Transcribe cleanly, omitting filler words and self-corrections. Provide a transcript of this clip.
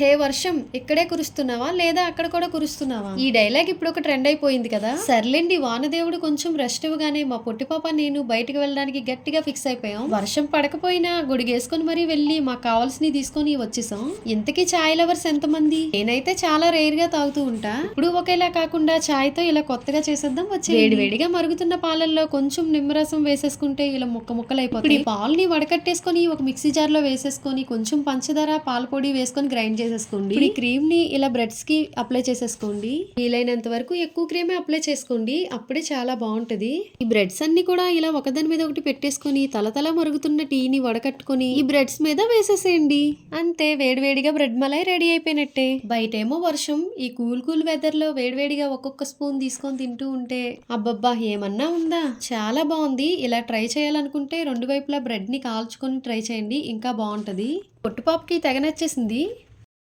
హే వర్షం, ఇక్కడే కురుస్తున్నావా లేదా అక్కడ కూడా కురుస్తున్నావా? ఈ డైలాగ్ ఇప్పుడు ఒక ట్రెండ్ అయిపోయింది కదా. సర్లేండి, వానదేవుడు కొంచెం రెస్ట్ ఇవ్వగానే మా పొట్టి పాప నేను బయటకు వెళ్ళడానికి గట్టిగా ఫిక్స్ అయిపోయాం. వర్షం పడకపోయినా గొడుగేసుకొని మరీ వెళ్ళి మాకు కావాల్సినవి తీసుకొని వచ్చేసాం. ఇంతకీ చాయ్ లవర్స్ ఎంతమంది? నేనైతే చాలా రేర్ గా తాగుతూ ఉంటా. ఇప్పుడు ఒకేలా కాకుండా చాయ్ తో ఇలా కొత్తగా చేసేద్దాం. వచ్చి వేడివేడిగా మరుగుతున్న పాలల్లో కొంచెం నిమ్మరసం వేసేసుకుంటే ఇలా ముక్కలు అయిపోతాయి. ఈ పాలని వడకట్టేసుకొని ఒక మిక్సీ జార్ లో వేసేసుకొని కొంచెం పంచదార పాల పొడి వేసుకొని గ్రైండ్ చేసేసుకోండి. ఈ క్రీమ్ ని ఇలా బ్రెడ్స్ కి అప్లై చేసేసుకోండి. వీలైనంత వరకు ఎక్కువ క్రీమే అప్లై చేసుకోండి, అప్పుడే చాలా బాగుంటది. ఈ బ్రెడ్స్ అన్ని కూడా ఇలా ఒకదాని మీద ఒకటి పెట్టేసుకొని తలతల మరుగుతున్న టీని వడకట్టుకొని ఈ బ్రెడ్స్ మీద వేసేసేయండి. అంతే, వేడివేడిగా బ్రెడ్ మలై రెడీ అయిపోయినట్టే. బయటేమో వర్షం, ఈ కూల్ వెదర్ లో వేడివేడిగా ఒక్కొక్క స్పూన్ తీసుకొని తింటూ ఉంటే అబ్బబ్బా ఏమన్నా ఉందా. చాలా బాగుంది. ఇలా ట్రై చేయాలనుకుంటే రెండు వైపులా బ్రెడ్ ని కాల్చుకొని ట్రై చేయండి, ఇంకా బాగుంటది. పొట్టుపాపుకి తెగ నచ్చేసింది.